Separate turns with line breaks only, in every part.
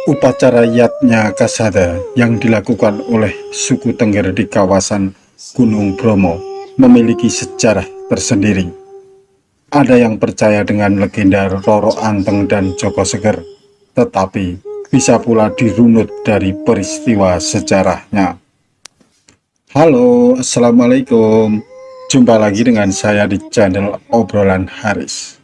Upacara Yatnya Kasada yang dilakukan oleh suku Tengger di kawasan Gunung Bromo memiliki sejarah tersendiri. Ada yang percaya dengan legenda Roro Anteng dan Joko Seger, tetapi bisa pula dirunut dari peristiwa sejarahnya. Halo, Assalamualaikum. Jumpa lagi dengan saya di channel Obrolan Haris.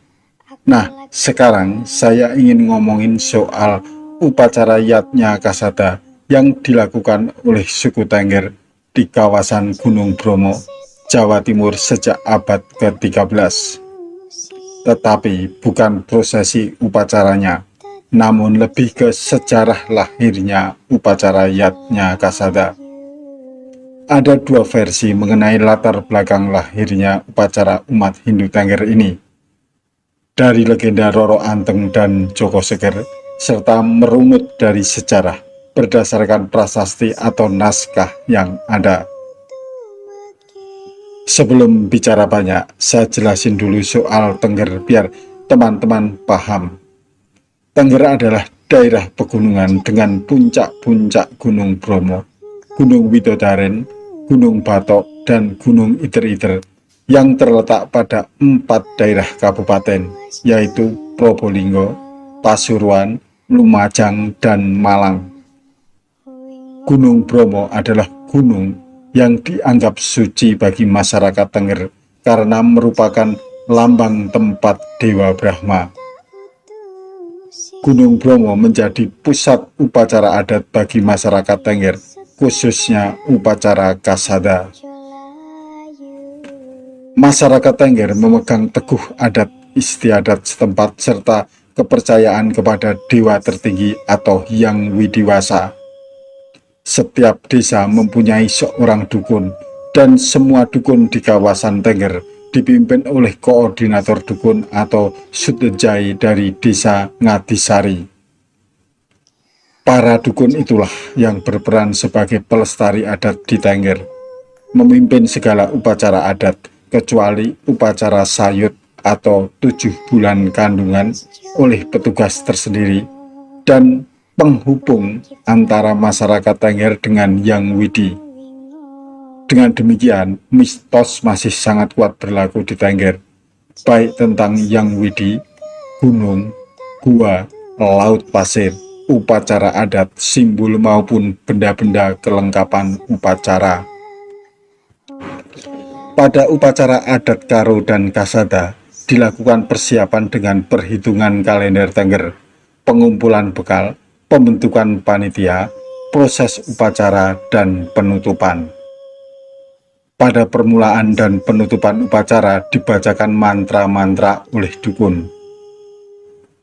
Nah, sekarang saya ingin ngomongin soal upacara Yatnya Kasada yang dilakukan oleh suku Tengger di kawasan Gunung Bromo, Jawa Timur sejak abad ke-13. Tetapi bukan prosesi upacaranya, namun lebih ke sejarah lahirnya upacara Yatnya Kasada. Ada dua versi mengenai latar belakang lahirnya upacara umat Hindu Tengger ini. Dari legenda Roro Anteng dan Joko Seger, serta merunut dari sejarah berdasarkan prasasti atau naskah yang ada. Sebelum bicara banyak, saya jelasin dulu soal Tengger biar teman-teman paham. Tengger adalah daerah pegunungan dengan puncak-puncak Gunung Bromo, Gunung Widodaren, Gunung Batok, dan Gunung Iter-Iter yang terletak pada 4 daerah kabupaten, yaitu Probolinggo, Pasuruan, Lumajang, dan Malang. Gunung Bromo adalah gunung yang dianggap suci bagi masyarakat Tengger karena merupakan lambang tempat Dewa Brahma. Gunung Bromo menjadi pusat upacara adat bagi masyarakat Tengger, khususnya upacara Kasada. Masyarakat Tengger memegang teguh adat istiadat setempat serta kepercayaan kepada dewa tertinggi atau Hyang Widiwasa. Setiap desa mempunyai seorang dukun, dan semua dukun di kawasan Tengger dipimpin oleh koordinator dukun atau sutejai dari desa Ngadisari. Para dukun itulah yang berperan sebagai pelestari adat di Tengger, memimpin segala upacara adat, kecuali upacara sayut atau 7 bulan kandungan oleh petugas tersendiri, dan penghubung antara masyarakat Tengger dengan Hyang Widi. Dengan demikian, mistos masih sangat kuat berlaku di Tengger, baik tentang Hyang Widi, gunung, gua, laut pasir, upacara adat, simbol maupun benda-benda kelengkapan upacara. Pada upacara adat Karo dan Kasada, dilakukan persiapan dengan perhitungan kalender Tengger, pengumpulan bekal, pembentukan panitia, proses upacara, dan penutupan. Pada permulaan dan penutupan upacara dibacakan mantra-mantra oleh dukun.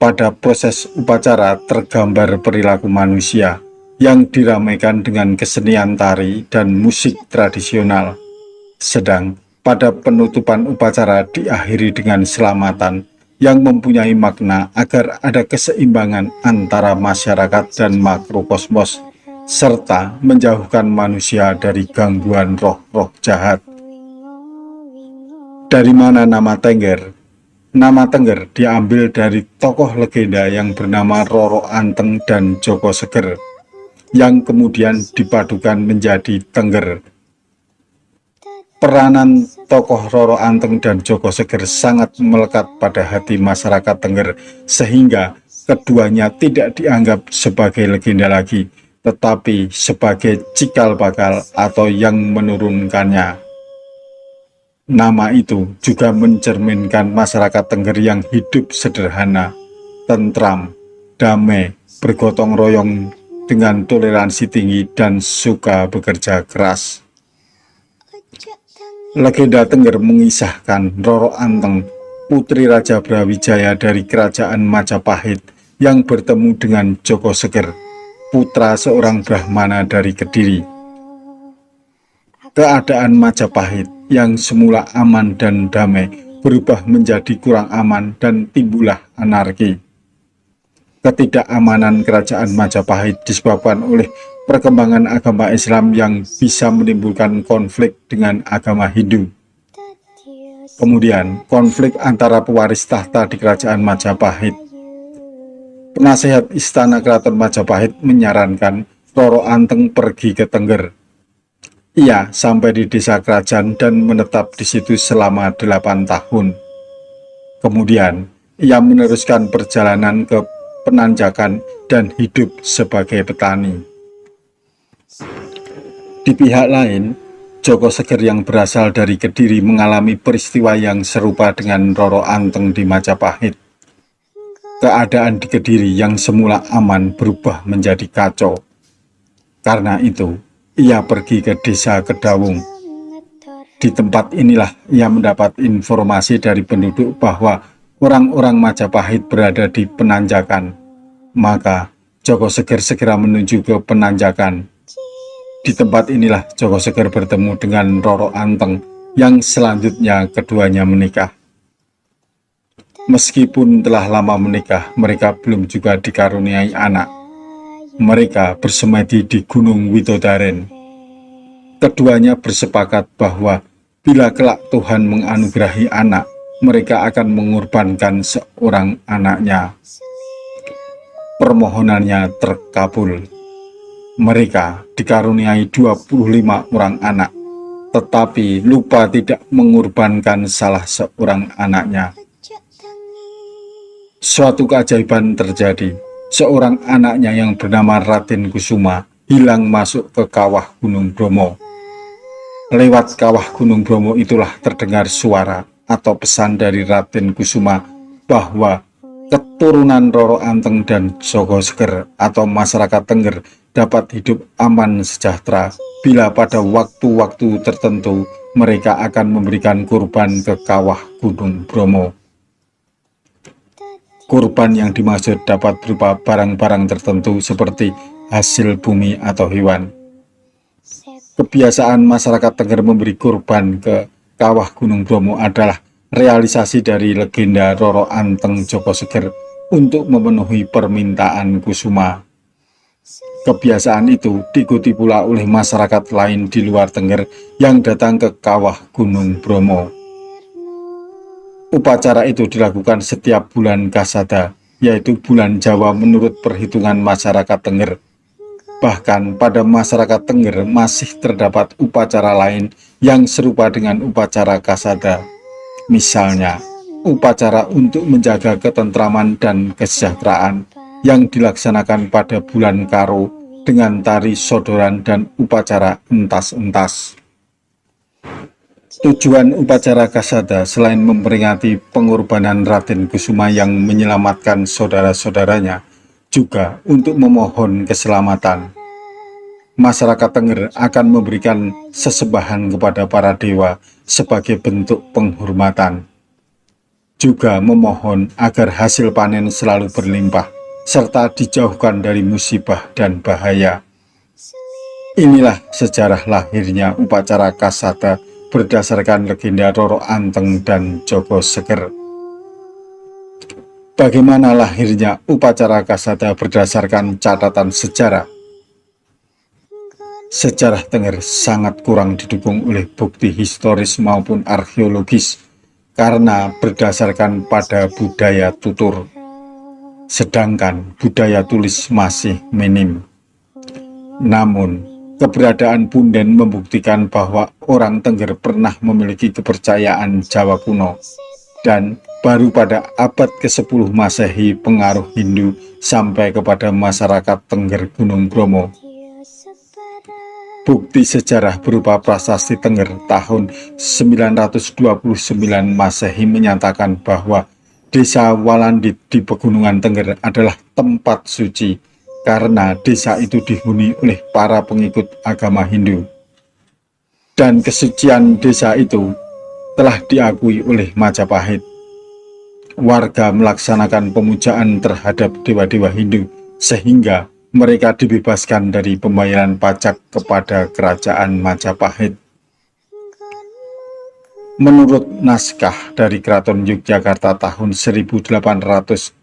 Pada proses upacara tergambar perilaku manusia yang diramaikan dengan kesenian tari dan musik tradisional. Sedang pada penutupan upacara diakhiri dengan selamatan yang mempunyai makna agar ada keseimbangan antara masyarakat dan makrokosmos, serta menjauhkan manusia dari gangguan roh-roh jahat. Dari mana nama Tengger? Nama Tengger diambil dari tokoh legenda yang bernama Roro Anteng dan Joko Seger, yang kemudian dipadukan menjadi Tengger. Peranan tokoh Roro Anteng dan Joko Seger sangat melekat pada hati masyarakat Tengger, sehingga keduanya tidak dianggap sebagai legenda lagi, tetapi sebagai cikal bakal atau yang menurunkannya. Nama itu juga mencerminkan masyarakat Tengger yang hidup sederhana, tentram, damai, bergotong royong dengan toleransi tinggi dan suka bekerja keras. Legenda Tengger mengisahkan Roro Anteng, putri Raja Brawijaya dari Kerajaan Majapahit, yang bertemu dengan Joko Seger, putra seorang Brahmana dari Kediri. Keadaan Majapahit yang semula aman dan damai berubah menjadi kurang aman dan timbullah anarki. Ketidakamanan Kerajaan Majapahit disebabkan oleh perkembangan agama Islam yang bisa menimbulkan konflik dengan agama Hindu. Kemudian konflik antara pewaris tahta di Kerajaan Majapahit Penasehat Istana Keraton Majapahit menyarankan Roro Anteng pergi ke Tengger. Ia sampai di desa kerajaan dan menetap di situ selama 8 tahun. Kemudian, ia meneruskan perjalanan ke Penanjakan dan hidup sebagai petani. Di pihak lain, Joko Seger yang berasal dari Kediri mengalami peristiwa yang serupa dengan Roro Anteng di Majapahit. Keadaan di Kediri yang semula aman berubah menjadi kacau. Karena itu, ia pergi ke desa Kedawung. Di tempat inilah ia mendapat informasi dari penduduk bahwa orang-orang Majapahit berada di Penanjakan. Maka Joko Seger segera menuju ke Penanjakan. Di tempat inilah Joko Seger bertemu dengan Roro Anteng yang selanjutnya keduanya menikah. Meskipun telah lama menikah, mereka belum juga dikaruniai anak. Mereka bersemedi di Gunung Widodaren. Keduanya bersepakat bahwa bila kelak Tuhan menganugerahi anak, mereka akan mengorbankan seorang anaknya. Permohonannya terkabul. Mereka dikaruniai 25 orang anak, tetapi lupa tidak mengorbankan salah seorang anaknya. Suatu keajaiban terjadi. Seorang anaknya yang bernama Raden Kusuma hilang masuk ke kawah Gunung Bromo. Lewat kawah Gunung Bromo itulah terdengar suara atau pesan dari Raden Kusuma bahwa keturunan Roro Anteng dan Joko Seger atau masyarakat Tengger dapat hidup aman sejahtera bila pada waktu-waktu tertentu mereka akan memberikan kurban ke kawah Gunung Bromo. Kurban yang dimaksud dapat berupa barang-barang tertentu seperti hasil bumi atau hewan. Kebiasaan masyarakat Tengger memberi kurban ke kawah Gunung Bromo adalah realisasi dari legenda Roro Anteng Joko Seger untuk memenuhi permintaan Kusuma. Kebiasaan itu diikuti pula oleh masyarakat lain di luar Tengger yang datang ke kawah Gunung Bromo. Upacara itu dilakukan setiap bulan Kasada, yaitu bulan Jawa menurut perhitungan masyarakat Tengger. Bahkan pada masyarakat Tengger masih terdapat upacara lain yang serupa dengan upacara Kasada. Misalnya, upacara untuk menjaga ketentraman dan kesejahteraan yang dilaksanakan pada bulan Karo dengan tari sodoran dan upacara entas-entas. Tujuan upacara Kasada selain memperingati pengorbanan Raden Kusuma yang menyelamatkan saudara-saudaranya, juga untuk memohon keselamatan. Masyarakat Tengger akan memberikan sesembahan kepada para dewa sebagai bentuk penghormatan. Juga memohon agar hasil panen selalu berlimpah, serta dijauhkan dari musibah dan bahaya. Inilah sejarah lahirnya upacara Kasada berdasarkan legenda Roro Anteng dan Joko Seger. Bagaimana lahirnya upacara Kasada berdasarkan catatan sejarah? Sejarah Tengger sangat kurang didukung oleh bukti historis maupun arkeologis karena berdasarkan pada budaya tutur, sedangkan budaya tulis masih minim. Namun, keberadaan punden membuktikan bahwa orang Tengger pernah memiliki kepercayaan Jawa kuno, dan baru pada abad ke-10 Masehi pengaruh Hindu sampai kepada masyarakat Tengger Gunung Bromo. Bukti sejarah berupa prasasti Tengger tahun 929 Masehi menyatakan bahwa desa Walandit di Pegunungan Tengger adalah tempat suci, karena desa itu dihuni oleh para pengikut agama Hindu. Dan kesucian desa itu telah diakui oleh Majapahit. Warga melaksanakan pemujaan terhadap dewa-dewa Hindu sehingga mereka dibebaskan dari pembayaran pajak kepada kerajaan Majapahit. Menurut naskah dari Keraton Yogyakarta tahun 1814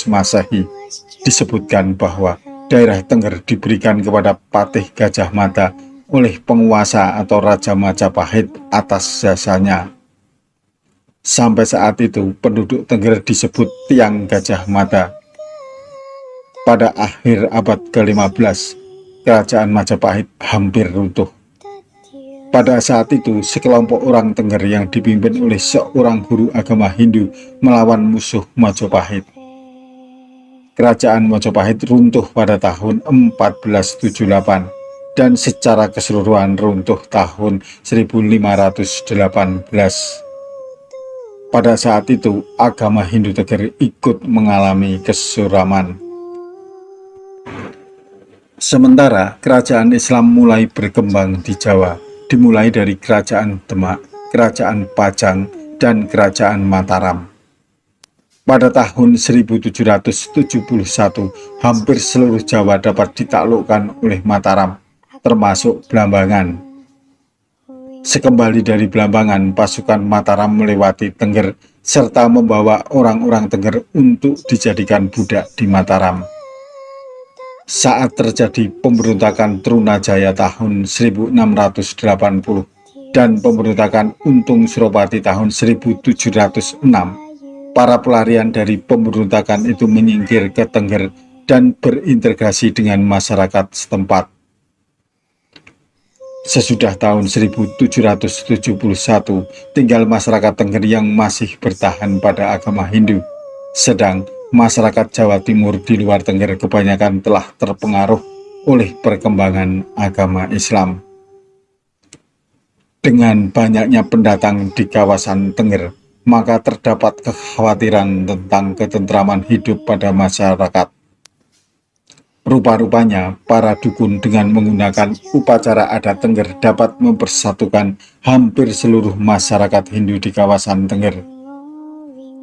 Masehi, disebutkan bahwa daerah Tengger diberikan kepada Patih Gajah Mada oleh penguasa atau Raja Majapahit atas jasanya. Sampai saat itu penduduk Tengger disebut Tiang Gajah Mada. pada akhir abad ke-15, kerajaan Majapahit hampir runtuh. Pada saat itu, sekelompok orang Tengger yang dipimpin oleh seorang guru agama Hindu melawan musuh Majapahit. Kerajaan Majapahit runtuh pada tahun 1478 dan secara keseluruhan runtuh tahun 1518. Pada saat itu, agama Hindu Tengger ikut mengalami kesuraman. Sementara kerajaan Islam mulai berkembang di Jawa, dimulai dari Kerajaan Demak, Kerajaan Pajang, dan Kerajaan Mataram. Pada tahun 1771, hampir seluruh Jawa dapat ditaklukkan oleh Mataram, termasuk Blambangan. Sekembali dari Blambangan, pasukan Mataram melewati Tengger serta membawa orang-orang Tengger untuk dijadikan budak di Mataram. Saat terjadi pemberontakan Trunajaya tahun 1680 dan pemberontakan Untung Suropati tahun 1706, para pelarian dari pemberontakan itu menyingkir ke Tengger dan berintegrasi dengan masyarakat setempat. Sesudah tahun 1771, tinggal masyarakat Tengger yang masih bertahan pada agama Hindu, sedang masyarakat Jawa Timur di luar Tengger kebanyakan telah terpengaruh oleh perkembangan agama Islam. Dengan banyaknya pendatang di kawasan Tengger, maka terdapat kekhawatiran tentang ketentraman hidup pada masyarakat. Rupa-rupanya, para dukun dengan menggunakan upacara adat Tengger dapat mempersatukan hampir seluruh masyarakat Hindu di kawasan Tengger.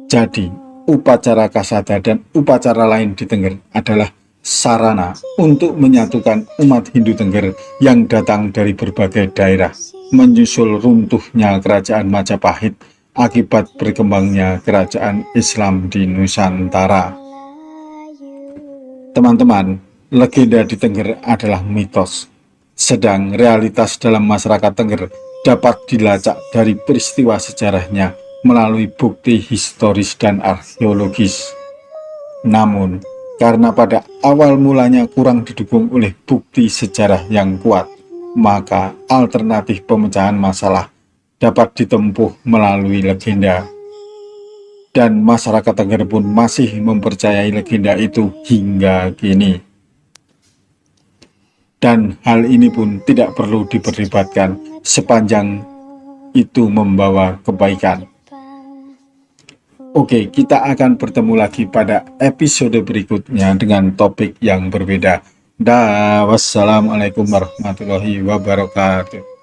Jadi, upacara Kasada dan upacara lain di Tengger adalah sarana untuk menyatukan umat Hindu Tengger yang datang dari berbagai daerah, menyusul runtuhnya kerajaan Majapahit akibat berkembangnya kerajaan Islam di Nusantara. Teman-teman, legenda di Tengger adalah mitos, sedang realitas dalam masyarakat Tengger dapat dilacak dari peristiwa sejarahnya melalui bukti historis dan arkeologis. Namun, karena pada awal mulanya kurang didukung oleh bukti sejarah yang kuat, maka alternatif pemecahan masalah dapat ditempuh melalui legenda. Dan masyarakat Tengger pun masih mempercayai legenda itu hingga kini. Dan hal ini pun tidak perlu diperdebatkan sepanjang itu membawa kebaikan. Oke, kita akan bertemu lagi pada episode berikutnya dengan topik yang berbeda. Wassalamualaikum warahmatullahi wabarakatuh.